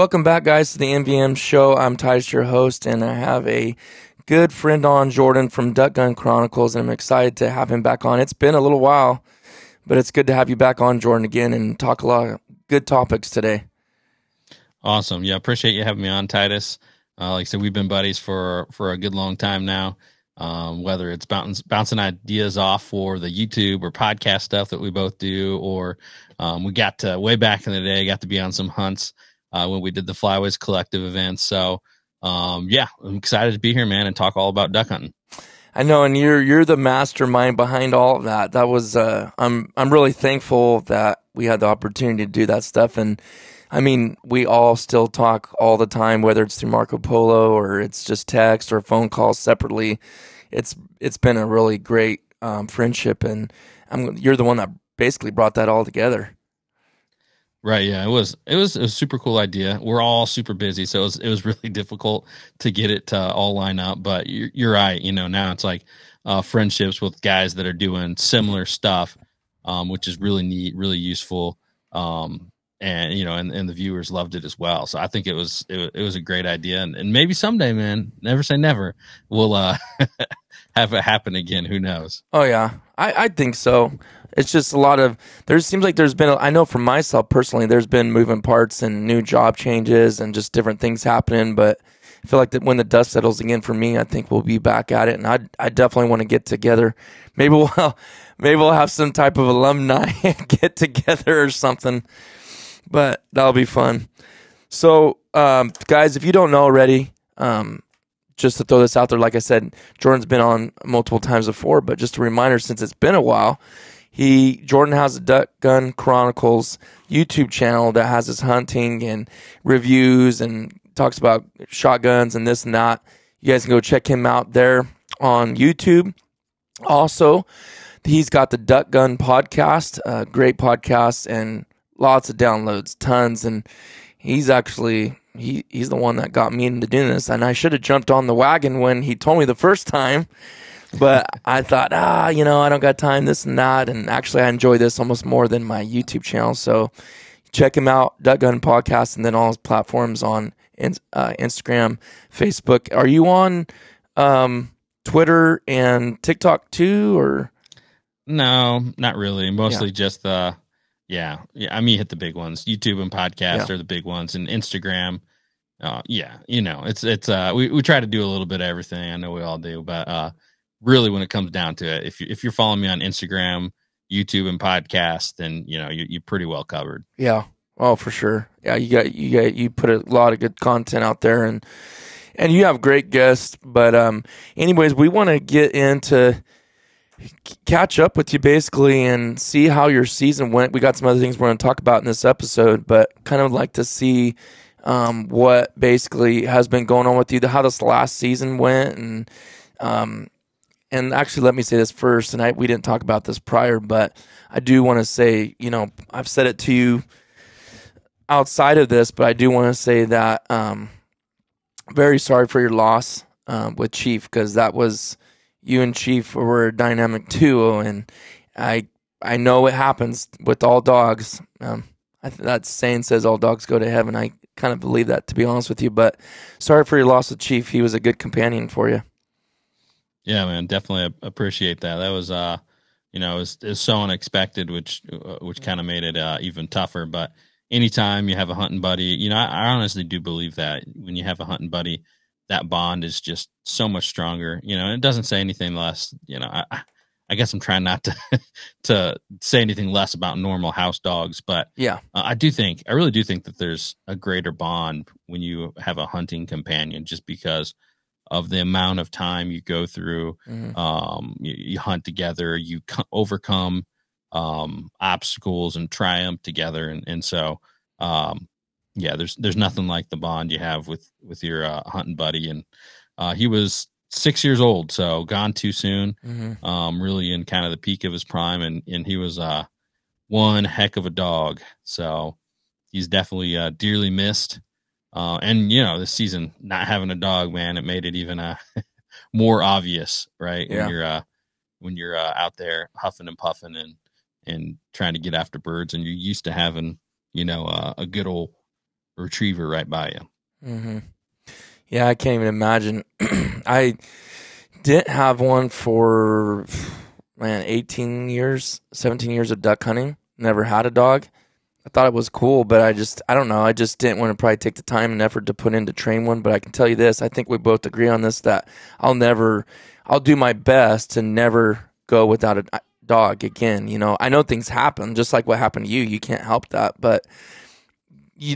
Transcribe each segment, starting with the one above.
Welcome back, guys, to the MVM Show. I'm Titus, your host, and I have a good friend on, Jordan from Duck Gun Chronicles, and I'm excited to have him back on. It's been a little while, but it's good to have you back on, Jordan, again, and talk a lot of good topics today. Awesome. Yeah, appreciate you having me on, Titus. Like I said, we've been buddies for a good long time now. Whether it's bouncing ideas off for the YouTube or podcast stuff that we both do, or we got to way back in the day, got to be on some hunts when we did the Flyways Collective events. So, yeah, I'm excited to be here, man, and talk all about duck hunting. I know, and you're the mastermind behind all of that. That was I'm really thankful that we had the opportunity to do that stuff. And I mean, we all still talk all the time, whether it's through Marco Polo or it's just text or phone calls separately. It's been a really great friendship, and you're the one that basically brought that all together. Right. Yeah. It was a super cool idea. We're all super busy, so it was really difficult to get it to all line up. But you're right. Now it's like friendships with guys that are doing similar stuff, which is really neat, really useful. And and the viewers loved it as well. So I think it was a great idea, and maybe someday, man, never say never, we'll have it happen again. Who knows? Oh yeah, I think so. It's just a lot of seems like there's been I know for myself personally there's been moving parts and new job changes and just different things happening, but I feel like that when the dust settles again for me, I think we'll be back at it, and I definitely want to get together. Maybe we'll have some type of alumni get together or something, but that'll be fun. So guys, if you don't know already, just to throw this out there, like I said, Jordan's been on multiple times before, but just a reminder, since it's been a while, Jordan has a Duck Gun Chronicles YouTube channel that has his hunting and reviews and talks about shotguns and this and that. You guys can go check him out there on YouTube. Also, he's got the Duck Gun podcast, great podcast and lots of downloads, tons. And he's actually he's the one that got me into doing this, and I should have jumped on the wagon when he told me the first time. But I thought, I don't got time, this and that. And actually, I enjoy this almost more than my YouTube channel. So check him out, Duck Gun Podcast, and then all his platforms on Instagram, Facebook. Are you on Twitter and TikTok too, or? No, not really. Mostly just yeah. I mean, hit the big ones. YouTube and podcast are the big ones, and Instagram. It's we try to do a little bit of everything. I know we all do, but really, when it comes down to it, if you're following me on Instagram, YouTube, and podcast, then you're pretty well covered. Yeah. Oh, for sure. Yeah, you put a lot of good content out there, and you have great guests. But anyways, we want to get into catch up with you basically and see how your season went. We got some other things we're going to talk about in this episode, but kind of like to see what basically has been going on with you, how this last season went, and actually, let me say this first, and we didn't talk about this prior, but I do want to say, I've said it to you outside of this, but I do want to say that very sorry for your loss with Chief, because that was, you and Chief were a dynamic duo, and I know it happens with all dogs. That saying says all dogs go to heaven. I kind of believe that, to be honest with you, but sorry for your loss with Chief. He was a good companion for you. Yeah, man, definitely appreciate that. That was, it was so unexpected, which kind of made it even tougher. But anytime you have a hunting buddy, I honestly do believe that when you have a hunting buddy, that bond is just so much stronger. It doesn't say anything less. I guess I'm trying not to say anything less about normal house dogs, but yeah, I really do think that there's a greater bond when you have a hunting companion, just because of the amount of time you go through. Mm-hmm. You hunt together, you overcome obstacles and triumph together, and so yeah, there's nothing like the bond you have with your hunting buddy. And he was 6 years old, so gone too soon. Mm-hmm. Really in kind of the peak of his prime, and he was one heck of a dog. So he's definitely dearly missed. And this season, not having a dog, man, it made it even more obvious, right? Yeah. When you're out there huffing and puffing and trying to get after birds, and you're used to having a good old retriever right by you. Mm-hmm. Yeah, I can't even imagine. I didn't have one for, man, 18 years, 17 years of duck hunting. Never had a dog. I thought it was cool, but I don't know. I just didn't want to probably take the time and effort to put in to train one. But I can tell you this, I think we both agree on this, that I'll do my best to never go without a dog again. You know, I know things happen, just like what happened to you. You can't help that, but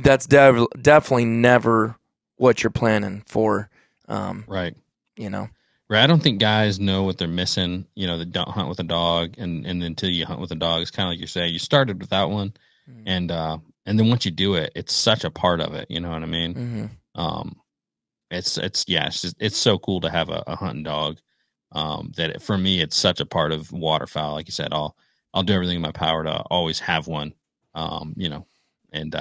that's definitely never what you're planning for. Right. You know, Right. I don't think guys know what they're missing. You know, they don't hunt with a dog, and until you hunt with a dog, it's kind of like you say, you started without one, and then once you do it, it's such a part of it. You know what I mean? mm-hmm. It's so cool to have a hunting dog. For me, it's such a part of waterfowl. Like you said, I'll do everything in my power to always have one. You know, and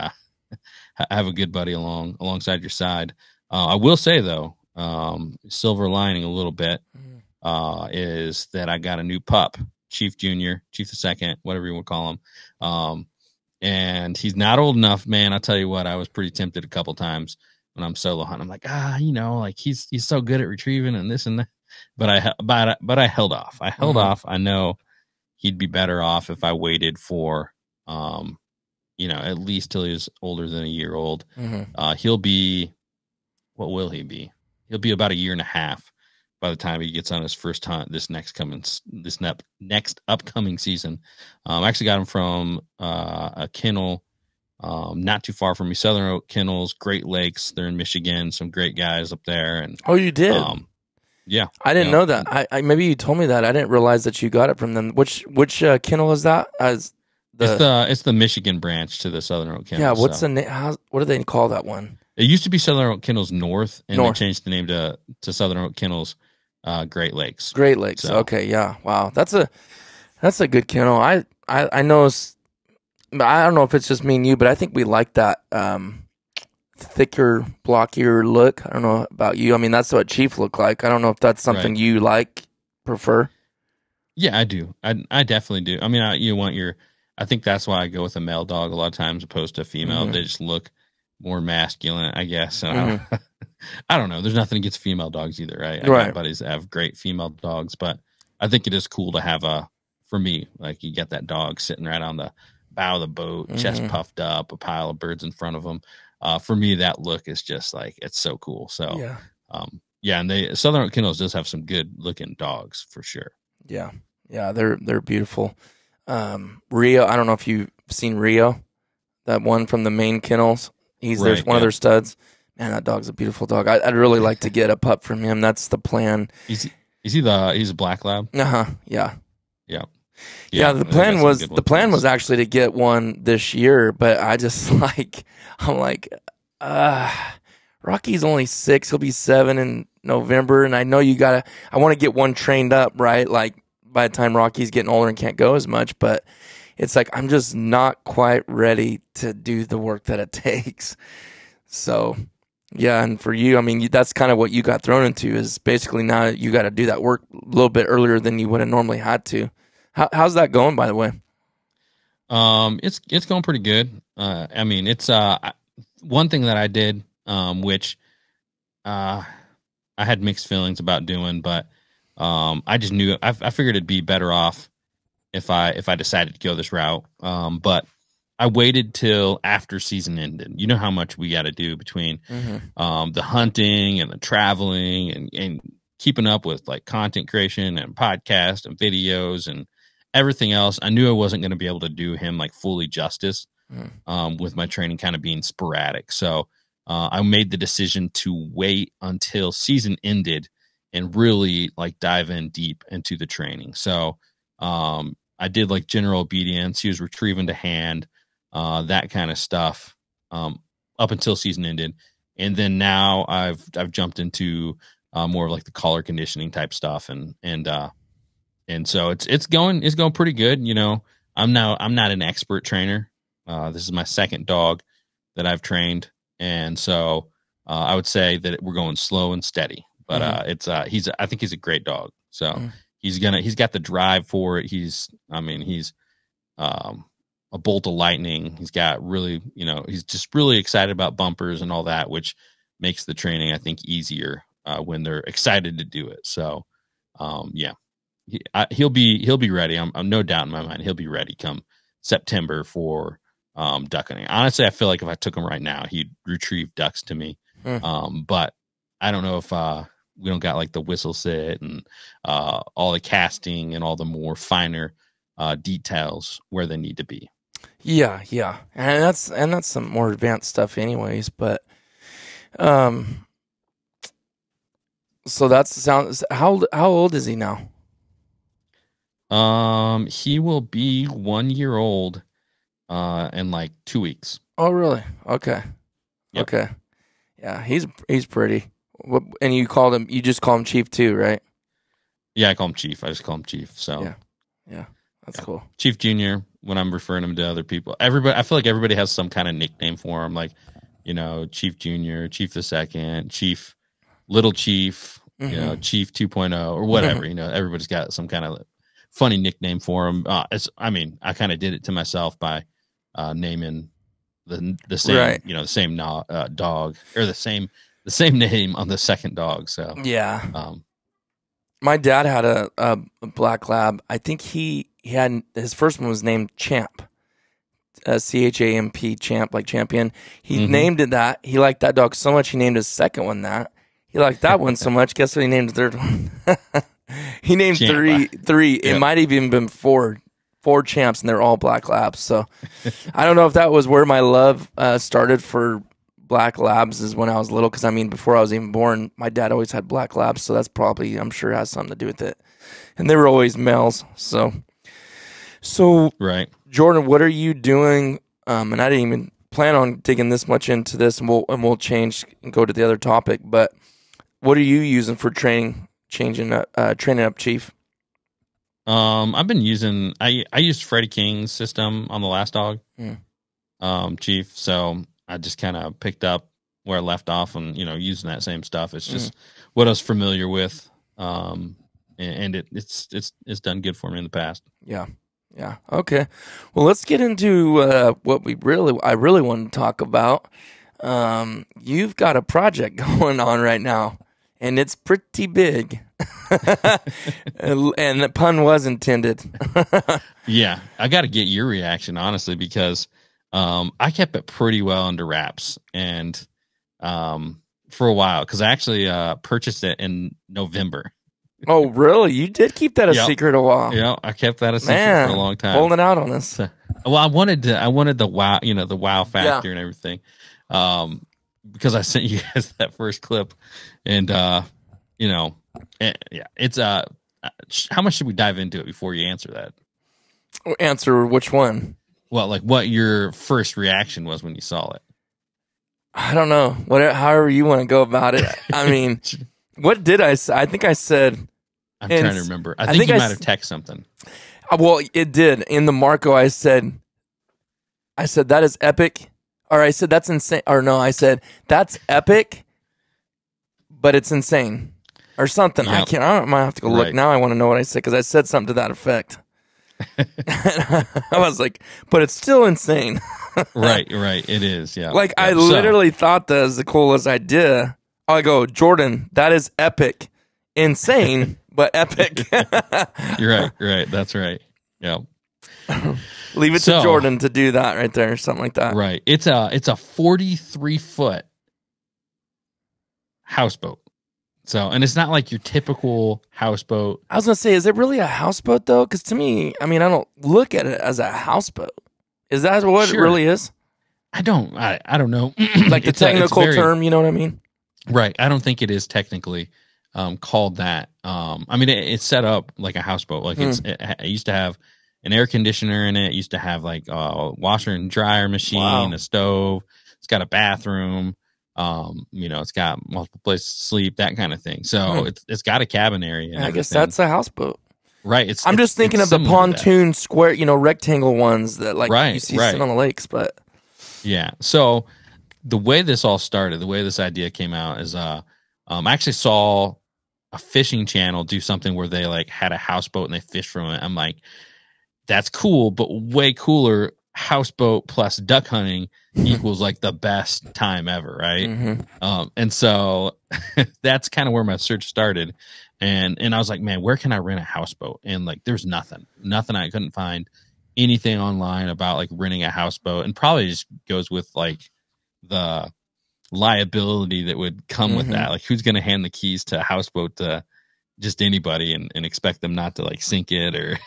have a good buddy alongside your side. I will say though, silver lining a little bit is that I got a new pup, Chief Junior, Chief the Second, whatever you want to call him. And he's not old enough, man. I'll tell you what, I was pretty tempted a couple times when I'm solo hunting. I'm like, you know, like he's so good at retrieving and this and that. But I held off. I held off. I know he'd be better off if I waited for, you know, at least till he's older than a year old. He'll be, what will he be? He'll be about a year and a half by the time he gets on his first hunt this next upcoming season. I actually got him from a kennel not too far from me, Southern Oak Kennels, Great Lakes. They're in Michigan. Some great guys up there. And oh, you did? Yeah, I didn't know that. I maybe you told me that. I didn't realize that you got it from them. Which kennel is that? It's the Michigan branch to the Southern Oak Kennels. Yeah, what's the name? What do they call that one? It used to be Southern Oak Kennels North, and they changed the name to Southern Oak Kennels Great Lakes. Great Lakes. So. Okay, yeah. Wow, that's a good kennel. I know. I don't know if it's just me and you, but I think we like that thicker, blockier look. I don't know about you. I mean, that's what Chief looked like. I don't know if that's something you prefer. Yeah, I do. I definitely do. I mean, I think that's why I go with a male dog a lot of times opposed to a female. Mm-hmm. They just look more masculine, I guess. So I don't know. There's nothing against female dogs either, right? I got buddies that have great female dogs, but I think it is cool to have for me, like you get that dog sitting right on the bow of the boat, chest puffed up, a pile of birds in front of them. For me, that look is just like, it's so cool. So, and Southern Oak Kennels does have some good looking dogs for sure. Yeah. Yeah. They're beautiful. Rio, I don't know if you've seen Rio, that one from the main kennels. He's one of their studs. Man, that dog's a beautiful dog. I'd really like to get a pup from him. That's the plan. He's a black lab? Yeah. Yeah, the plan was actually to get one this year, but I just I'm like, Rocky's only 6, he'll be 7 in November, and I know I want to get one trained up, right? Like by the time Rocky's getting older and can't go as much, but it's like I'm just not quite ready to do the work that it takes. So, yeah, and for you, I mean, that's kind of what you got thrown into, is basically now you got to do that work a little bit earlier than you would have normally had to. How's that going, by the way? It's going pretty good. I mean, it's one thing that I did, which I had mixed feelings about doing, but I just knew I figured it'd be better off if I decided to go this route. But I waited till after season ended. You know how much we got to do between the hunting and the traveling and keeping up with like content creation and podcast and videos and everything else. I knew I wasn't going to be able to do him like fully justice with my training kind of being sporadic. So I made the decision to wait until season ended and really like dive in deep into the training. So I did like general obedience. He was retrieving to hand, that kind of stuff up until season ended. And then now I've jumped into more of like the collar conditioning type stuff. And so it's going pretty good. You know, I'm not an expert trainer. This is my second dog that I've trained. And so I would say that we're going slow and steady, but I think he's a great dog. So he's got the drive for it. He's a bolt of lightning. He's got really, he's just really excited about bumpers and all that, which makes the training, I think, easier when they're excited to do it. So, yeah, he'll be ready. I'm no doubt in my mind he'll be ready come September for duck hunting. Honestly, I feel like if I took him right now, he'd retrieve ducks to me. But I don't know if we don't got like the whistle sit and all the casting and all the more finer details where they need to be. Yeah, and that's some more advanced stuff, anyways. But so that sounds. How old is he now? He will be 1 year old in like 2 weeks. Oh, really? Okay. Yep. Okay. Yeah, he's pretty. And you just call him Chief too, right? Yeah, I call him Chief. I just call him Chief. So yeah, that's cool. Chief Junior. When I'm referring him to other people, I feel like everybody has some kind of nickname for him, like Chief Junior, Chief the Second, Chief, Little Chief, Chief 2.0 or whatever. Everybody's got some kind of funny nickname for him. I kind of did it to myself by naming the same, right. The same dog or the same name on the second dog. So yeah. My dad had a black lab. I think he had his first one was named Champ, CHAMP, Champ, like champion. He named it that. He liked that dog so much he named his second one that. He liked that one so much. Guess what he named his third one? He named Champ. three. Yep. It might have even been four champs, and they're all black labs. So I don't know if that was where my love started for black labs is when I was little. Because before I was even born, my dad always had black labs. So that's probably, I'm sure, has something to do with it. And they were always males. So right, Jordan, what are you doing? And I didn't even plan on digging this much into this, and we'll change and go to the other topic. But what are you using for training up Chief? I've been using I used Freddie King's system on the last dog, Chief. So I just kind of picked up where I left off and using that same stuff. It's just what I was familiar with, and it's done good for me in the past. Yeah. Okay. Well, let's get into what I really want to talk about. You've got a project going on right now, and it's pretty big. and the pun was intended. Yeah, I got to get your reaction, honestly, because I kept it pretty well under wraps and for a while, because I actually purchased it in November. Oh, really? You did keep that a secret a while. Yeah, I kept that a secret for a long time. Holding out on us. Well, I wanted the wow, the wow factor and everything. Because I sent you guys that first clip, and it's how much should we dive into it before you answer that? Answer which one? Well, like what your first reaction was when you saw it. I don't know. However you want to go about it. What did I say? I think I said. I'm trying to remember. I think you might have texted something. Well, it did. In the Marco, I said that is epic. Or I said that's insane. Or no, I said that's epic, but it's insane. Or something. Yep. I might have to go look. Now I want to know what I said, because I said something to that effect. I was like, but it's still insane. Right. It is, yeah. Like, I literally thought that was the coolest idea. I go, Jordan, that is epic. Insane, but epic. You're right. That's right. Yeah. Leave it to Jordan to do that right there, something like that. Right. It's a 43-foot houseboat. So, and it's not like your typical houseboat. I was going to say, is it really a houseboat, though? Because to me, I don't look at it as a houseboat. Is that what it really is? I don't know. Like the technical term, you know what I mean? Right. I don't think it is technically called that. It's set up like a houseboat. Like it used to have an air conditioner in it. It used to have like a washer and dryer machine, a stove. It's got a bathroom. It's got multiple places to sleep, that kind of thing. So it's got a cabin area. I guess that's a houseboat. Right. I'm just thinking of the pontoon square, rectangle ones that you see sitting on the lakes, but yeah. So the way this all started, the way this idea came out is, I actually saw a fishing channel do something where they like had a houseboat and they fished from it. I'm like, that's cool, but way cooler. houseboat plus duck hunting equals like the best time ever, right? And so that's kind of where my search started. And I was like, man, where can I rent a houseboat? And like, there's nothing. I couldn't find anything online about like renting a houseboat, and probably just goes with like the liability that would come with that. Like, who's going to hand the keys to a houseboat to just anybody and expect them not to like sink it or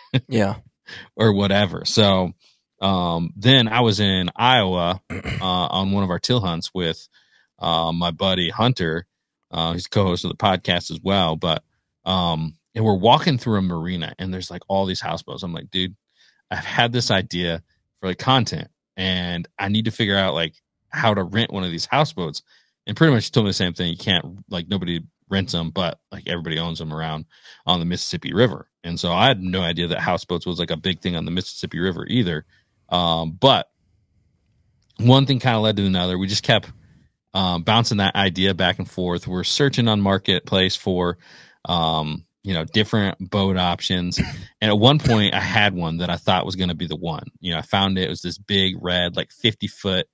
or whatever. So then I was in Iowa on one of our till hunts with my buddy Hunter. He's co-host of the podcast as well. But and we're walking through a marina, and there's like all these houseboats. I'm like, dude, I've had this idea for like content, and I need to figure out like how to rent one of these houseboats. And pretty much told me the same thing. You can't, like, nobody rents them, but like everybody owns them around on the Mississippi River. And so I had no idea that houseboats was like a big thing on the Mississippi River either. But one thing kind of led to another. We just kept bouncing that idea back and forth. We're searching on Marketplace for different boat options. And at one point I had one that I thought was going to be the one. I found it was this big red, like 50-foot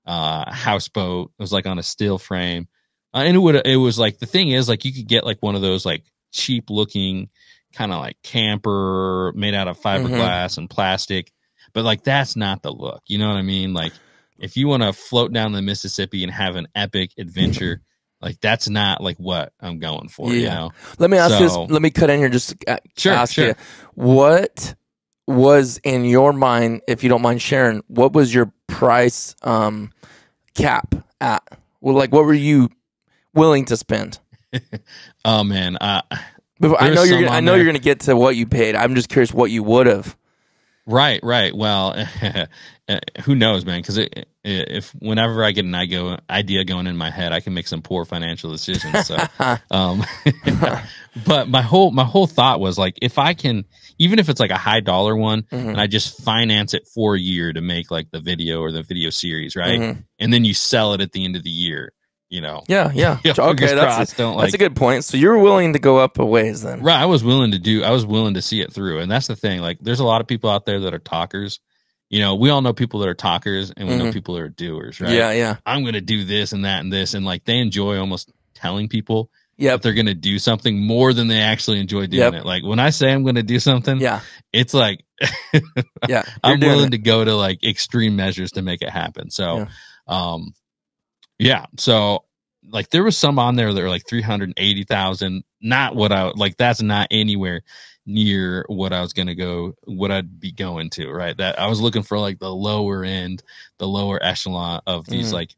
houseboat. It was like on a steel frame. And it was like, the thing is, like, you could get like one of those like cheap looking kind of like camper made out of fiberglass and plastic, but like, that's not the look. You know what I mean? Like, if you want to float down the Mississippi and have an epic adventure, like, that's not like what I'm going for. You know? Let me ask this. Let me cut in here just to ask you, what was in your mind, if you don't mind sharing, what was your price cap at? Well, like, what were you willing to spend? Oh man, I know you're gonna get to what you paid. I'm just curious what you would have. Right. Well, who knows, man? Because if whenever I get an idea going in my head, I can make some poor financial decisions. So, but my whole thought was like, if I can, even if it's like a high dollar one, and I just finance it for a year to make like the video or the video series, right? And then you sell it at the end of the year. Yeah. Okay, that's a good point. So you're willing to go up a ways then, right? I was willing to see it through, and that's the thing. Like, there's a lot of people out there that are talkers. We all know people that are talkers, and we know people that are doers, right? Yeah. I'm going to do this and that and this, and like, they enjoy almost telling people that they're going to do something more than they actually enjoy doing it. Like, when I say I'm going to do something, it's like, I'm willing to go to like extreme measures to make it happen. So, so like, there was some on there that were like 380,000. Not what I like. That's not anywhere near what I was going to go, what I'd be going to, right? That I was looking for like the lower end, the lower echelon of these like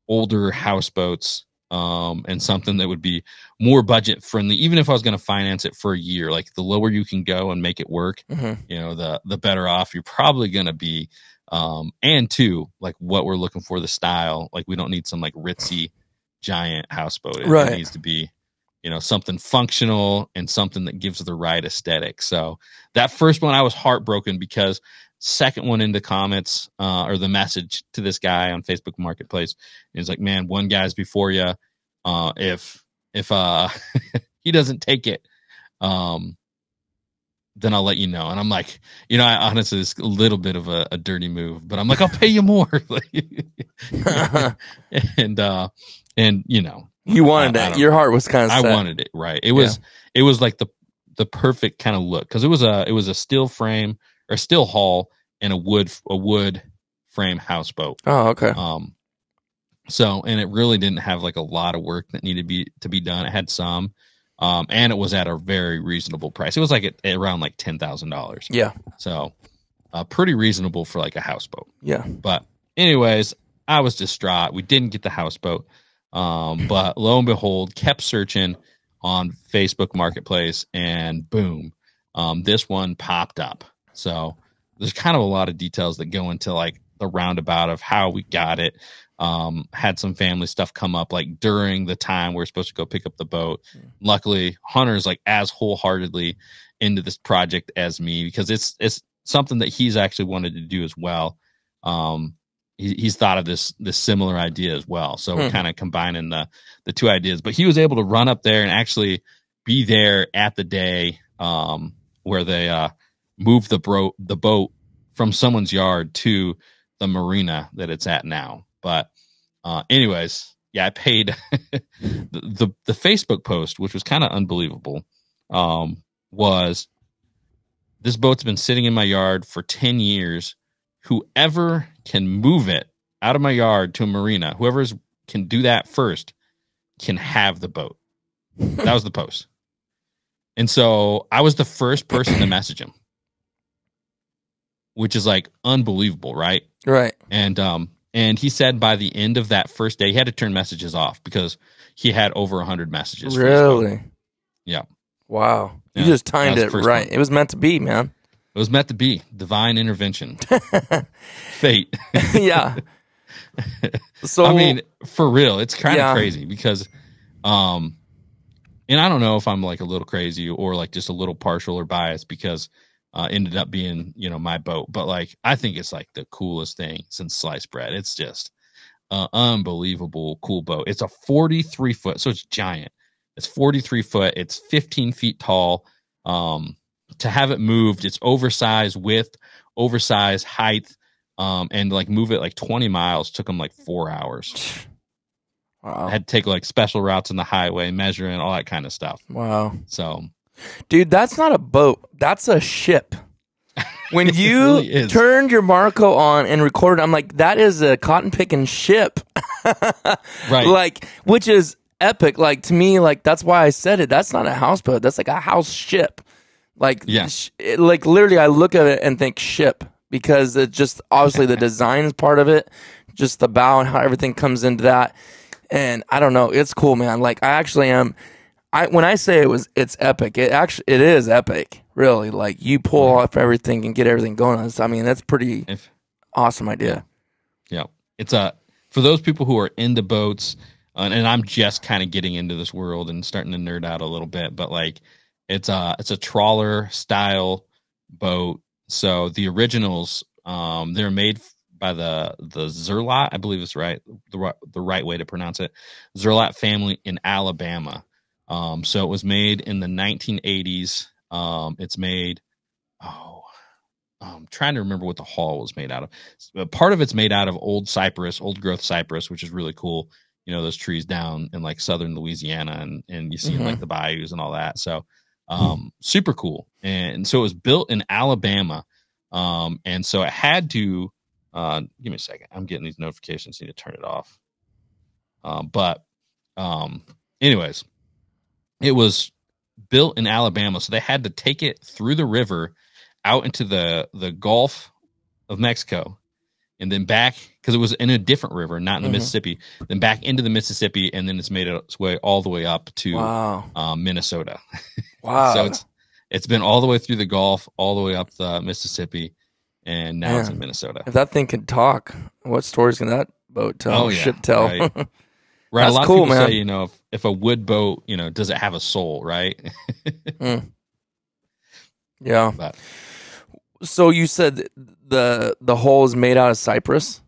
older houseboats, and something that would be more budget friendly. Even if I was going to finance it for a year, like, the lower you can go and make it work, the better off you're probably going to be. And two, like, what we're looking for, the style, like, we don't need some like ritzy giant houseboat. It needs to be, something functional and something that gives the right aesthetic. So that first one, I was heartbroken, because second one in the comments, or the message to this guy on Facebook Marketplace is like, man, one guy's before you. If he doesn't take it, then I'll let you know. And I'm like, I honestly, it's a little bit of a dirty move, but I'm like, I'll pay you more. and you wanted that. Your heart was kind of set. I wanted it. Right. It was like the perfect kind of look. Cause it was a steel frame or steel hull and a wood frame houseboat. Oh, okay. So, and it really didn't have like a lot of work that needed to be done. It had some. And it was at a very reasonable price. It was like at around like $10,000. Yeah. So, pretty reasonable for like a houseboat. Yeah. But anyways, I was distraught. We didn't get the houseboat. But lo and behold, kept searching on Facebook Marketplace, and boom, this one popped up. So there's kind of a lot of details that go into like the roundabout of how we got it. Had some family stuff come up like during the time we're supposed to go pick up the boat. Luckily, Hunter's like as wholeheartedly into this project as me, because it's something that he's actually wanted to do as well. He's thought of this similar idea as well. So we're kind of combining the two ideas, but he was able to run up there and actually be there at the day, where they, moved the boat from someone's yard to the marina that it's at now. But anyways, yeah, I paid the Facebook post, which was kind of unbelievable. Was this boat's been sitting in my yard for 10 years. Whoever can move it out of my yard to a marina, whoever can do that first can have the boat. That was the post. And so I was the first person to message him, which is like unbelievable, right? Right. And he said by the end of that first day, he had to turn messages off because he had over 100 messages. Really? Yeah. Wow. You Yeah, just timed it right. one. It was meant to be, man. It was meant to be. Divine intervention. Fate. Yeah. So I mean, for real, it's kind of crazy because and I don't know if I'm like a little crazy or like just a little partial or biased because ended up being, my boat. But like, I think it's like the coolest thing since sliced bread. It's just unbelievable cool boat. It's a 43 foot, so it's giant. It's 43 foot. It's 15 feet tall. To have it moved, it's oversized width, oversized height, and like move it like 20 miles took them like 4 hours. Wow. I had to take like special routes in the highway, measuring all that kind of stuff. Wow. So, dude, that's not a boat. That's a ship. When you really turned your Marco on and recorded, I'm like, that is a cotton picking ship. Right. Like, which is epic. Like, to me, like, that's why I said it. That's not a houseboat. That's like a house ship. Like, yeah. Like literally, I look at it and think ship because it's just obviously the design part of it, just the bow and how everything comes into that. And I don't know, it's cool, man. Like, I actually am. When I say it's epic, it is epic. Really, like you pull off everything and get everything going. I mean, that's pretty awesome idea. Yeah, it's for those people who are into boats, and I'm just kind of getting into this world and starting to nerd out a little bit. But like, it's a trawler style boat. So the originals, they're made by the Zerlot, I believe it's right, the right way to pronounce it, Zerlot family in Alabama. So it was made in the 1980s. It's made, I'm trying to remember what the hull was made out of. Part of it's made out of old growth cypress, which is really cool. Those trees down in like southern Louisiana and you see in like the bayous and all that. So, super cool. And so it was built in Alabama. And so it had to, give me a second. I'm getting these notifications. I need to turn it off. Anyways, it was built in Alabama, so they had to take it through the river out into the Gulf of Mexico and then back, because it was in a different river, not in the Mississippi, then back into the Mississippi, and then it's made its way all the way up to Minnesota. Wow. So it's been all the way through the Gulf, all the way up the Mississippi, and now it's in Minnesota. If that thing could talk, what stories can that boat tell? Ship tell? Right. Right. That's a lot cool, of people man. say, if a wood boat, does it have a soul, right? Yeah. But, so you said the hull is made out of cypress?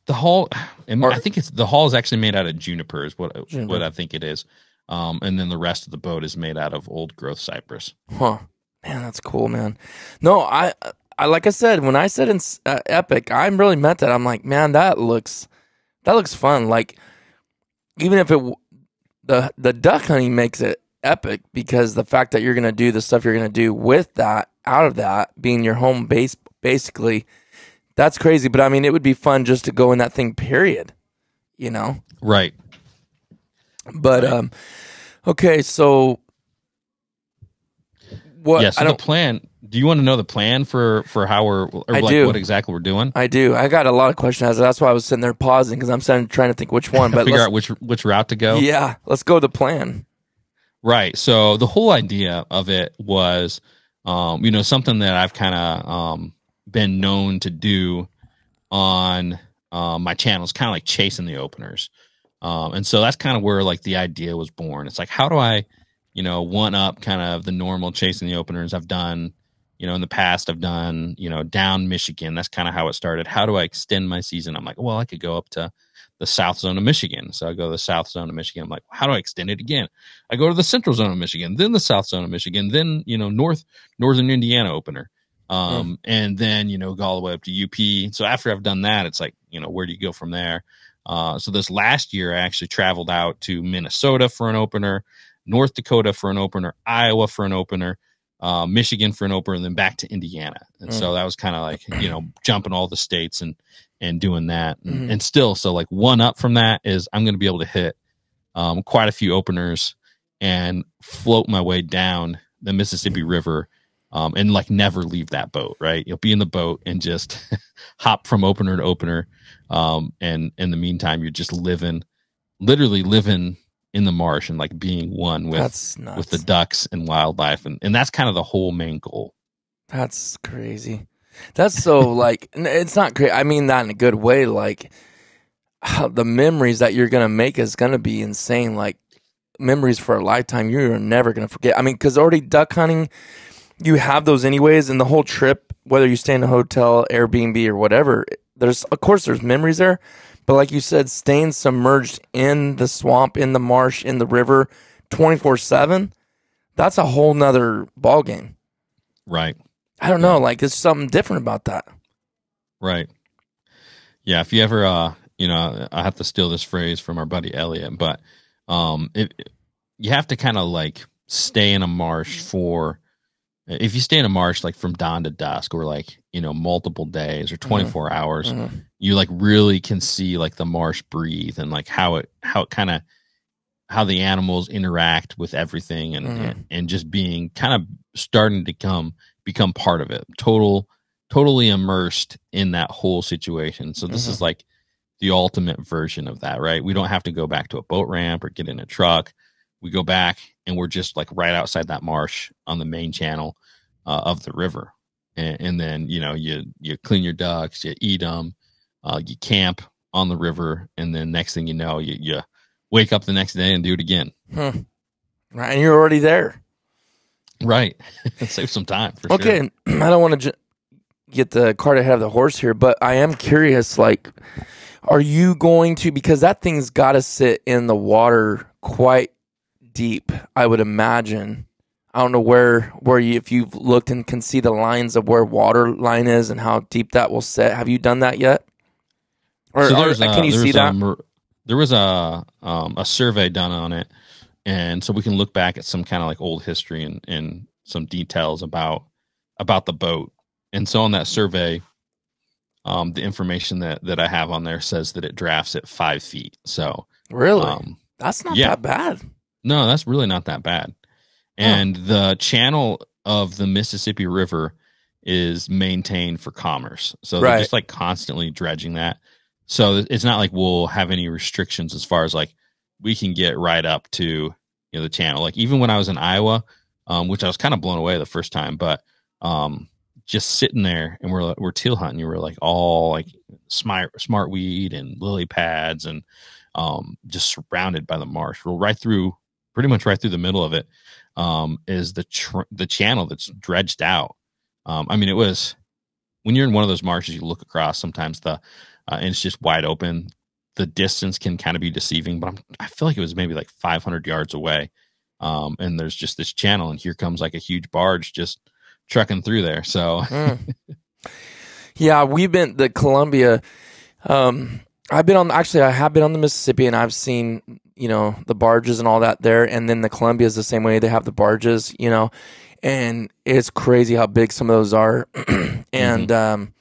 The hull, I think the hull is actually made out of juniper is what I think it is. And then the rest of the boat is made out of old growth cypress. Huh. Man, that's cool, man. No, I like I said, when I said it's epic, I really meant that. I'm like, man, that looks fun. Like, even if the duck hunting makes it epic because the fact that you're going to do the stuff you're going to do with that, out of that, being your home base, basically, that's crazy. But I mean, it would be fun just to go in that thing, period, Right. But, okay, so what? Yeah, so the plan, do you want to know the plan for how what exactly we're doing? I do. I got a lot of questions. That's why I was sitting there pausing because I'm trying to think which one. But figure out which route to go. Yeah, let's go to the plan. Right. So the whole idea of it was, something that I've kind of been known to do on my channel is kind of like chasing the openers. And so that's kind of where like the idea was born. It's like, how do I, one up kind of the normal chasing the openers I've done, in the past I've done, down Michigan. That's kind of how it started. How do I extend my season? I'm like, well, I could go up to the South Zone of Michigan. So I go to the South Zone of Michigan. I'm like, how do I extend it again? I go to the Central Zone of Michigan, then the South Zone of Michigan, then, northern Indiana opener. And then, go all the way up to UP. So after I've done that, it's like, where do you go from there? So this last year, I actually traveled out to Minnesota for an opener, North Dakota for an opener, Iowa for an opener, Michigan for an opener, and then back to Indiana. And so that was kind of like, jumping all the states and doing that. And still, so like one up from that is I'm going to be able to hit quite a few openers and float my way down the Mississippi River. And like never leave that boat, right? You'll be in the boat and just hop from opener to opener. And in the meantime, you're just literally living in the marsh and like being one with the ducks and wildlife. And that's kind of the whole main goal. That's crazy. That's so like, it's not crazy. I mean that in a good way. Like the memories that you're going to make is going to be insane. Like memories for a lifetime. You're never going to forget. I mean, cause already duck hunting, you have those anyways, and the whole trip, whether you stay in a hotel, Airbnb, or whatever, there's memories there, but like you said, staying submerged in the swamp, in the marsh, in the river, 24/7, that's a whole nother ball game. Right. I don't know, like there's something different about that. Right. Yeah. If you ever, I have to steal this phrase from our buddy Elliot, but you have to kind of like stay in a marsh if you stay in a marsh like from dawn to dusk or like, multiple days or 24 hours, you like really can see like the marsh breathe and like how the animals interact with everything and just being kind of starting to become part of it, totally immersed in that whole situation. So this is like the ultimate version of that, right? We don't have to go back to a boat ramp or get in a truck. We go back and we're just like right outside that marsh on the main channel of the river. And then, you clean your ducks, you eat them, you camp on the river. And then next thing you know, you wake up the next day and do it again. Right. And you're already there. Right. Save some time for sure. Okay. I don't want to get the cart ahead of the horse here, but I am curious, like, are you going to, because that thing's got to sit in the water quite deep, I would imagine. I don't know where if you've looked and can see the lines of where water line is and how deep that will sit. Have you done that yet? Or can you see that? There was a survey done on it, and so we can look back at some kind of like old history and some details about the boat. And so on that survey, the information that I have on there says that it drafts at 5 feet. So really, that's not that bad. No, that's really not that bad. And the channel of the Mississippi River is maintained for commerce. So they're just like constantly dredging that. So it's not like we'll have any restrictions as far as like we can get right up to the channel. Like even when I was in Iowa, which I was kind of blown away the first time, but just sitting there and we're teal hunting, you were like all like smart weed and lily pads and just surrounded by the marsh. We're pretty much right through the middle of it. Is the channel that's dredged out. I mean, it was when you're in one of those marshes, you look across sometimes and it's just wide open. The distance can kind of be deceiving, but I feel like it was maybe like 500 yards away. And there's just this channel, and here comes like a huge barge just trucking through there. So, yeah, we've been the Columbia. I have been on the Mississippi, and I've seen the barges and all that there, and then the Columbia is the same way. They have the barges, and it's crazy how big some of those are. And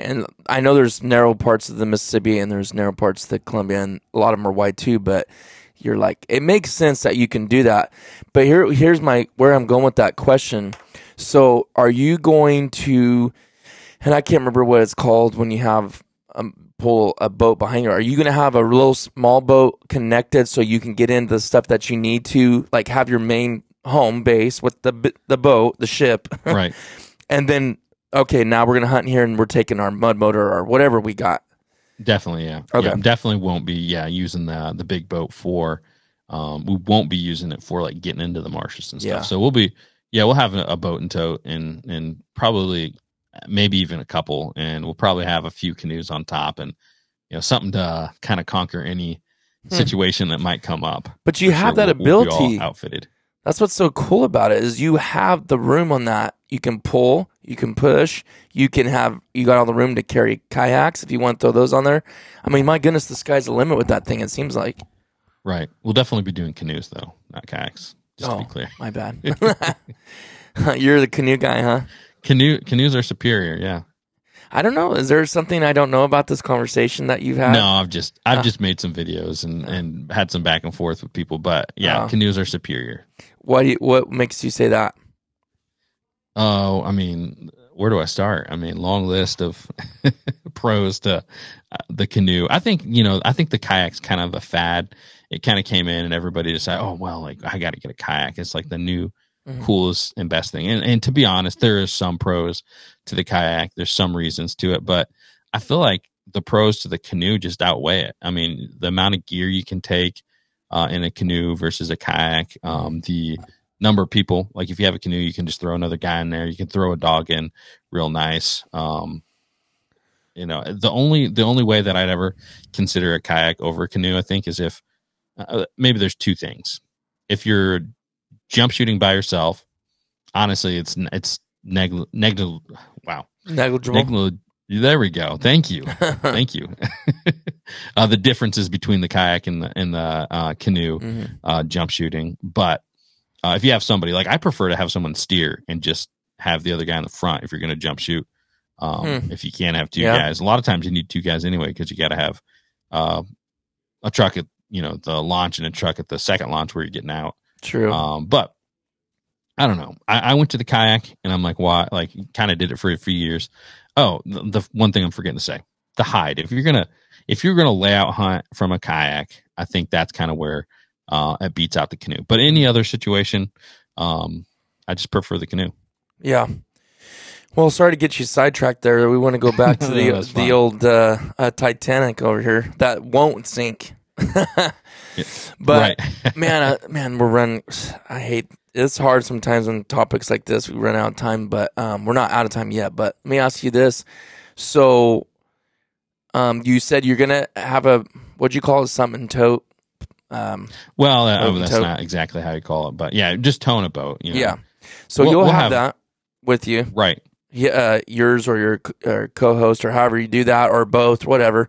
and I know there's narrow parts of the Mississippi and there's narrow parts of the Columbia, and a lot of them are wide too, but you're like, it makes sense that you can do that. But here's where I'm going with that question. So are you going to, and I can't remember what it's called when you have pull a boat behind you. Are you going to have a little small boat connected so you can get into the stuff that you need to, like have your main home base with the boat, the ship, right? And then, okay, now we're going to hunt here and we're taking our mud motor or whatever we got. Definitely, yeah. Okay. Yeah, definitely won't be using the big boat for. We won't be using it for like getting into the marshes and stuff. Yeah. So we'll have a boat in tow and probably maybe even a couple, and we'll probably have a few canoes on top and something to kind of conquer any situation that might come up. But you have that ability. We'll be all outfitted. That's what's so cool about it is you have the room on that. You can pull, you can push, you got all the room to carry kayaks if you want to throw those on there. I mean, my goodness, the sky's the limit with that thing, it seems like. Right. We'll definitely be doing canoes though, not kayaks. Just to be clear. My bad. You're the canoe guy, huh? Canoes are superior, yeah. I don't know. Is there something I don't know about this conversation that you've had? No, I've just made some videos and had some back and forth with people, but yeah, canoes are superior. What makes you say that? Oh, I mean, where do I start? I mean, long list of pros to the canoe. I think the kayak's kind of a fad. It kind of came in and everybody decided, oh well, like I got to get a kayak. It's like the new coolest and best thing. And to be honest, there is some pros to the kayak. There's some reasons to it, but I feel like the pros to the canoe just outweigh it. I mean, the amount of gear you can take in a canoe versus a kayak, the number of people, like if you have a canoe, you can just throw another guy in there. You can throw a dog in real nice. The only way that I'd ever consider a kayak over a canoe, I think, is if maybe there's two things. If you're jump shooting by yourself, honestly, it's negligible. Wow. Negligible. There we go. Thank you. Thank you. The differences between the kayak and the canoe jump shooting. But if you have somebody, like I prefer to have someone steer and just have the other guy in the front if you're going to jump shoot. If you can't have two guys, a lot of times you need two guys anyway because you got to have a truck at the launch and a truck at the second launch where you're getting out. True. But I don't know. I went to the kayak and I'm like, why? Like, kind of did it for a few years. Oh, the one thing I'm forgetting to say, the hide. If you're gonna lay out hunt from a kayak, I think that's kind of where it beats out the canoe. But any other situation, I just prefer the canoe. Yeah. Well, sorry to get you sidetracked there. We want to go back to the old Titanic over here that won't sink. But right. man, we're running. It's hard sometimes on topics like this. We run out of time, but we're not out of time yet. But let me ask you this: so, you said you're gonna have what'd you call it? Something tote. That's not exactly how you call it, but yeah, just towing a boat. Yeah. So you'll have that with you, right? Yeah, yours or your co-host or however you do that, or both, whatever.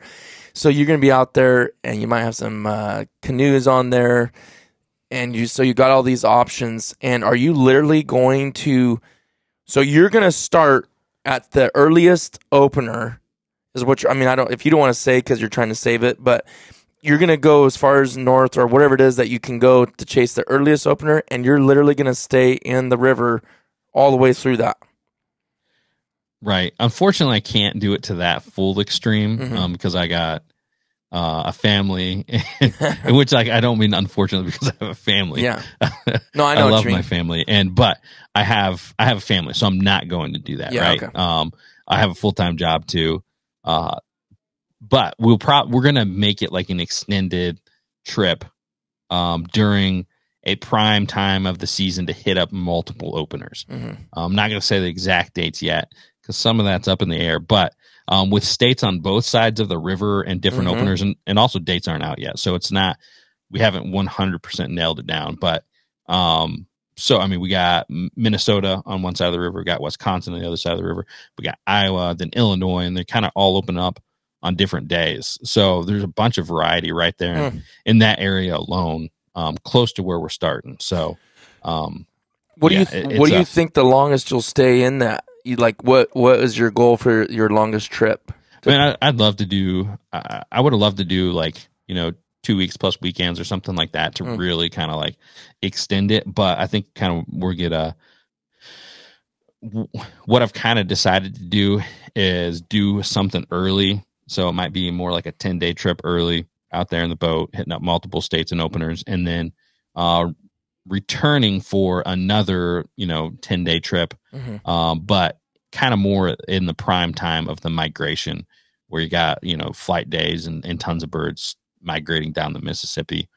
So you're going to be out there, and you might have some canoes on there, and you got all these options. And are you literally going to? So you're going to start at the earliest opener, is what I mean. I don't. If you don't want to say because you're trying to save it, but you're going to go as far as north or whatever it is that you can go to chase the earliest opener, and you're literally going to stay in the river all the way through that. Right. Unfortunately, I can't do it to that full extreme because I got a family, in which I don't mean unfortunately because I have a family. Yeah. No, I know. I love my family, but I have a family, so I'm not going to do that. Yeah, right. Okay. I have a full-time job too. But we're gonna make it like an extended trip during a prime time of the season to hit up multiple openers. I'm not gonna say the exact dates yet because some of that's up in the air, but with states on both sides of the river and different openers, and also dates aren't out yet, so we haven't 100% nailed it down. But so I mean, we got Minnesota on one side of the river, we got Wisconsin on the other side of the river, we got Iowa, then Illinois, and they kind of all open up on different days. So there's a bunch of variety right there in that area alone, close to where we're starting. So, what do you think the longest you'll stay in that? You like what is your goal for your longest trip? I'd love to do. I would have loved to do 2 weeks plus weekends or something like that to really kind of like extend it. But I think kind of what I've kind of decided to do is do something early. So it might be more like a 10-day trip early out there in the boat, hitting up multiple states and openers, and then returning for another 10-day trip, but kind of more in the prime time of the migration where you got flight days and tons of birds migrating down the Mississippi.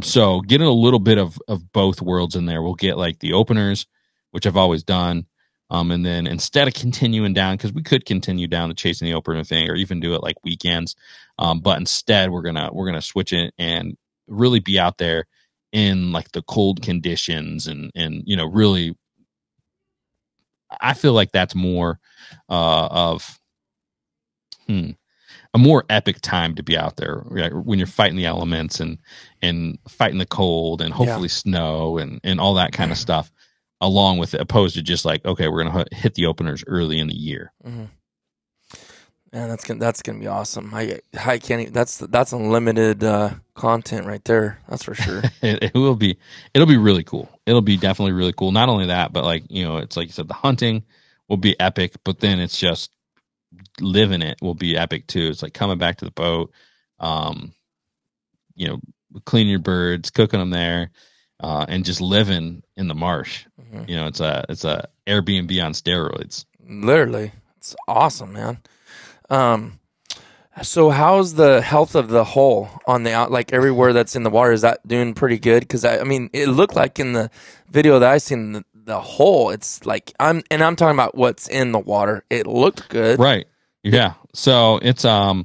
So getting a little bit of both worlds in there. We'll get like the openers, which I've always done, and then instead of continuing down, because we could continue down the chasing the opener thing or even do it like weekends, but instead we're gonna switch it and really be out there in like the cold conditions and really I feel like that's more of a more epic time to be out there, right? When you're fighting the elements and fighting the cold and hopefully snow and all that kind of stuff along with it, opposed to just like, okay, we're going to hit the openers early in the year. Mm-hmm. Man, that's gonna be awesome. I can't even, that's unlimited content right there. That's for sure. It'll be really cool. It'll be definitely really cool. Not only that, but like, you know, it's like you said, the hunting will be epic, but then it's just living it will be epic too. It's like coming back to the boat, you know, cleaning your birds, cooking them there, and just living in the marsh. Mm-hmm. You know, it's a Airbnb on steroids. Literally, it's awesome, man. So how's the health of the hull on the out, like everywhere that's in the water? Is that doing pretty good? Because I mean, it looked like in the video that I seen the hull, it's like I'm talking about what's in the water. It looked good, right? Yeah. So it's I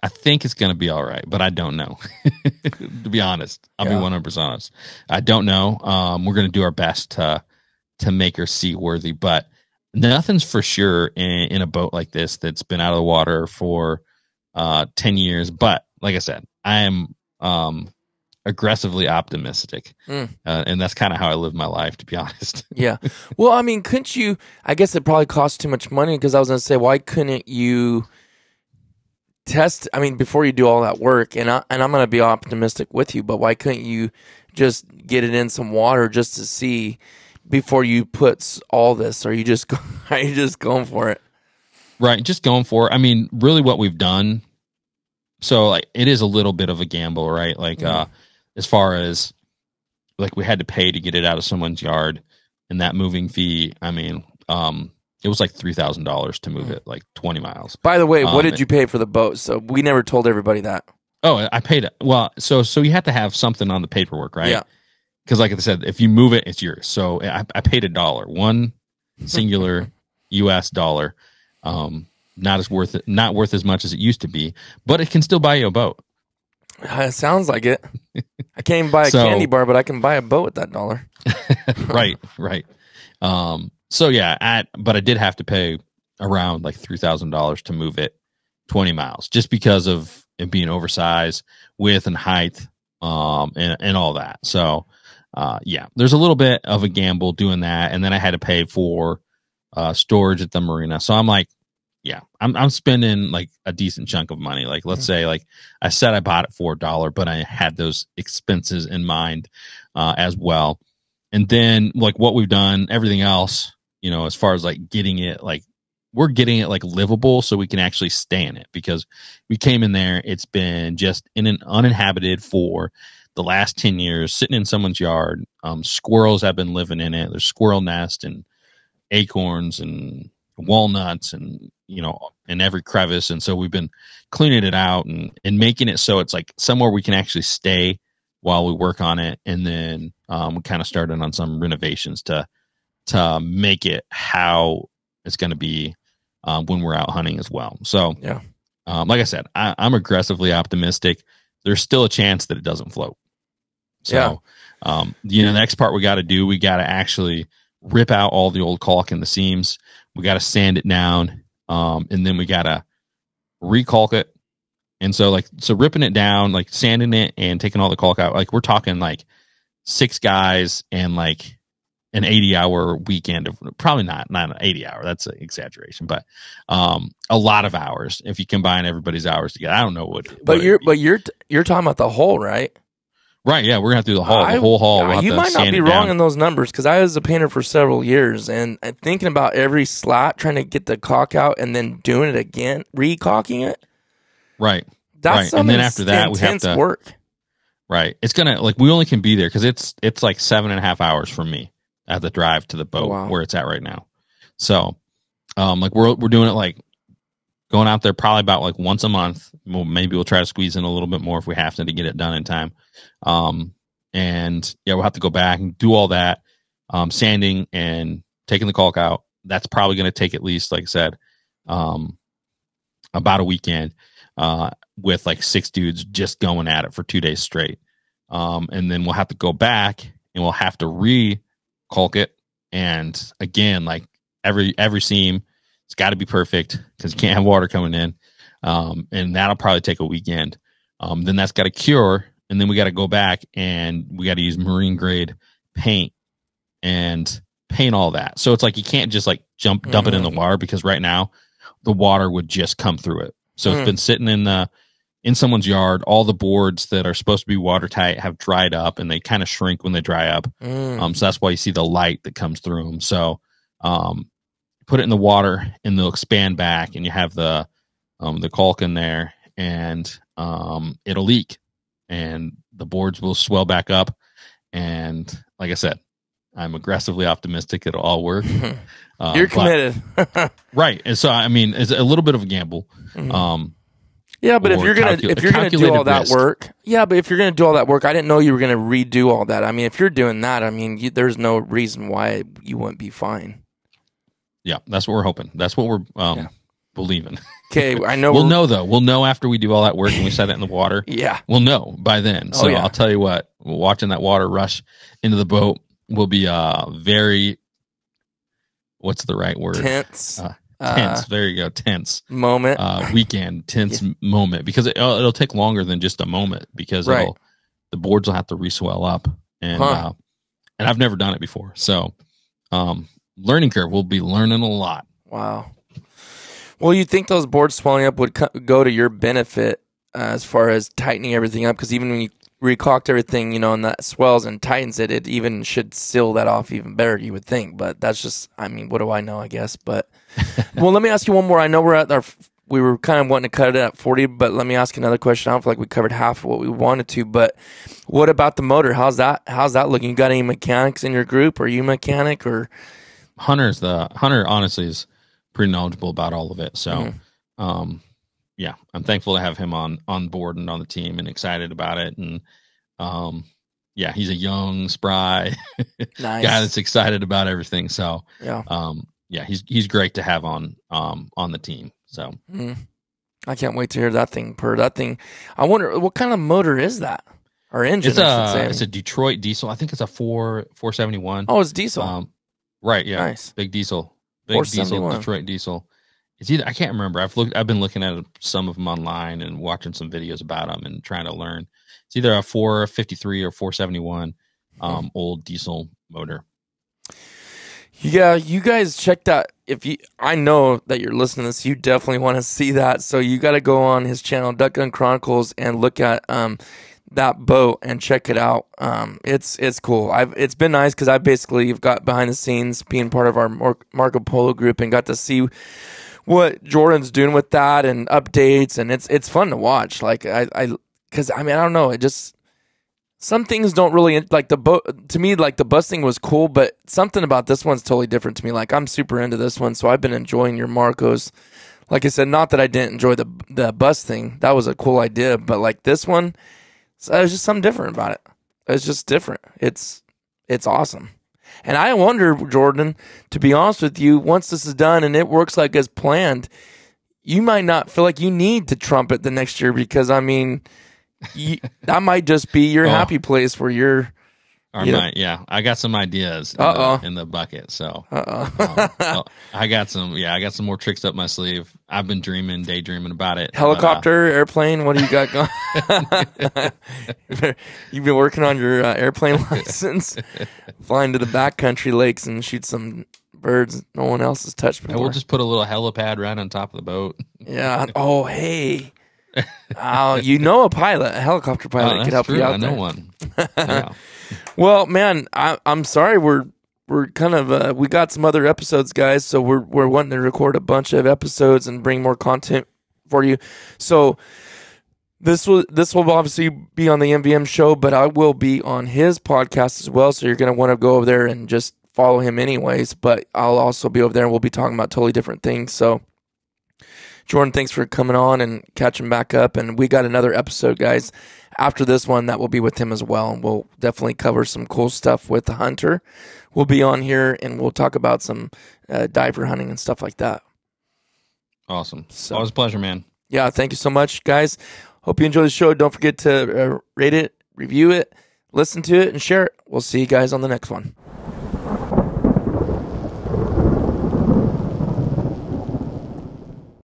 think it's gonna be all right, but I don't know. To be honest, I'll be 100% honest. I don't know. We're gonna do our best to make her seaworthy, but nothing's for sure in a boat like this that's been out of the water for 10 years. But like I said, I am aggressively optimistic. And that's kind of how I live my life, to be honest. Yeah. Well, I mean, couldn't you, I guess it probably costs too much money, because I was going to say, why couldn't you test, I mean, before you do all that work, and I'm going to be optimistic with you, but why couldn't you just get it in some water just to see before you put all this? Or are you just going for it? Right, just going for it. I mean, really what we've done, so like it is a little bit of a gamble, right? Like as far as like we had to pay to get it out of someone's yard, and that moving fee, I mean, it was like $3,000 to move it like 20 miles. By the way, what did you pay for the boat? So we never told everybody that. Oh, I paid it. Well, so you have to have something on the paperwork, right? Yeah. Because like I said, if you move it, it's yours. So I paid $1, one singular US dollar. Not worth as much as it used to be, but it can still buy you a boat. It sounds like it. I can't even buy a candy bar, but I can buy a boat with that $1. Right. So yeah, but I did have to pay around like $3,000 to move it 20 miles, just because of it being oversized, width and height, and all that. So, yeah, there's a little bit of a gamble doing that, and then I had to pay for storage at the marina. So I'm like, yeah, I'm spending like a decent chunk of money. Like, let's say, like I said, I bought it for $1, but I had those expenses in mind as well. And then like what we've done, everything else, you know, as far as like getting it, like we're getting it like livable so we can actually stay in it, because we came in there, it's been just uninhabited for the last 10 years, sitting in someone's yard. Squirrels have been living in it. There's squirrel nest and acorns and walnuts and, you know, in every crevice. And so we've been cleaning it out and making it so it's like somewhere we can actually stay while we work on it. And then we kind of started on some renovations to make it how it's going to be when we're out hunting as well. So, yeah, like I said, I'm aggressively optimistic. There's still a chance that it doesn't float. So, you know, the next part we got to do, we got to actually rip out all the old caulk in the seams. We got to sand it down, and then we got to recaulk it. And so ripping it down, like sanding it and taking all the caulk out, like we're talking like 6 guys and like an 80-hour weekend of, probably not an 80-hour. That's an exaggeration, but a lot of hours if you combine everybody's hours together. I don't know what. But you're talking about the whole, right? Right, yeah, we're gonna have to do the whole haul. We'll you might not be wrong in those numbers, because I was a painter for several years, and I'm thinking about every slot, trying to get the caulk out, and then doing it again, recaulking it. Right, that's right. And then after that, we have to work. Right, it's gonna, like, we only can be there because it's like 7.5 hours from me at the drive to the boat where it's at right now. So, like we're doing it like going out there probably about like once a month. Maybe we'll try to squeeze in a little bit more if we have to get it done in time. And yeah, we'll have to go back and do all that, sanding and taking the caulk out. That's probably going to take at least, like I said, about a weekend, with like 6 dudes just going at it for 2 days straight. And then we'll have to go back and we'll have to caulk it. And again, like every seam, it's got to be perfect because you can't have water coming in. And that'll probably take a weekend. Then that's got to cure. And then we got to go back and we got to use marine grade paint and paint all that. So it's like you can't just like dump it in the water, because right now the water would just come through it. So it's been sitting in someone's yard. All the boards that are supposed to be watertight have dried up, and they kind of shrink when they dry up. So that's why you see the light that comes through them. So put it in the water and they'll expand back, and you have the caulk in there, and it'll leak, and the boards will swell back up. And like I said, I'm aggressively optimistic it'll all work. You're committed. Right. And so, I mean, it's a little bit of a gamble. Yeah, but if you're gonna do all that work, I didn't know you were gonna redo all that. I mean, if you're doing that, I mean, there's no reason why you wouldn't be fine. Yeah, that's what we're hoping. That's what we're believing. Okay, I know. We'll know though. We'll know after we do all that work and we set it in the water. Yeah, we'll know by then. So I'll tell you what, watching that water rush into the boat will be very. What's the right word? Tense. Tense. There you go. Tense moment. Weekend. Tense moment, because it'll take longer than just a moment, because the boards will have to reswell up, and I've never done it before, so learning curve. We'll be learning a lot. Wow. Well, you think those boards swelling up would go to your benefit as far as tightening everything up? Because even when you recaulked everything, and that swells and tightens it, it even should seal that off even better, you would think. But that's just, I mean, what do I know, I guess. But, well, let me ask you one more. I know we were kind of wanting to cut it at 40, but let me ask another question. I don't feel like we covered half of what we wanted to, but what about the motor? How's that looking? You got any mechanics in your group? Are you a mechanic, or? Hunter honestly is pretty knowledgeable about all of it. So, yeah, I'm thankful to have him on board and on the team, and excited about it. And yeah, he's a young, spry guy that's excited about everything. So yeah, he's great to have on the team. So I can't wait to hear that thing purr. That thing, I wonder what kind of motor is that, or engine? It's a Detroit diesel. I think it's a 471. Oh, it's diesel. Right. Yeah. Nice. Big diesel. Detroit diesel. It's either, I can't remember. I've been looking at some of them online and watching some videos about them and trying to learn. It's either a 453 or 471 old diesel motor. Yeah, you guys check that. I know that you're listening to this, you definitely want to see that. So you got to go on his channel, Duck Gun Chronicles, and look at that boat and check it out. It's cool. It's been nice because I basically got behind the scenes, being part of our Marco Polo group, and got to see what Jordan's doing with that and updates, and it's fun to watch. Like because I mean, I don't know, it just, some things don't really, like the boat to me, like the bus thing was cool, but something about this one's totally different to me. Like, I'm super into this one, so I've been enjoying your Marcos. Like I said, not that I didn't enjoy the bus thing, that was a cool idea, but like this one, there's just something different about it. It's just different. It's awesome. And I wonder, Jordan, to be honest with you, once this is done and it works like as planned, you might not feel like you need to trumpet the next year, because, I mean, that might just be your happy place where you're... Yeah, I got some ideas in the bucket. So I got some more tricks up my sleeve. I've been daydreaming about it. Helicopter, airplane, what do you got going? You've been working on your airplane license, flying to the backcountry lakes and shoot some birds no one else has touched before. We'll just put a little helipad right on top of the boat. Yeah. Oh, hey. You know, a helicopter pilot could help you out there. I know one. Yeah. Well, man, I'm sorry. We're kind of we got some other episodes, guys. So we're wanting to record a bunch of episodes and bring more content for you. So this will obviously be on the MVM show, but I will be on his podcast as well. So you're going to want to go over there and just follow him anyways. But I'll also be over there and we'll be talking about totally different things. So Jordan, thanks for coming on and catching back up. And we got another episode, guys, after this one that will be with him as well. And we'll definitely cover some cool stuff with the Hunter. We'll be on here and we'll talk about some diver hunting and stuff like that. Awesome. So, always a pleasure, man. Yeah, thank you so much, guys. Hope you enjoy the show. Don't forget to rate it, review it, listen to it, and share it. We'll see you guys on the next one.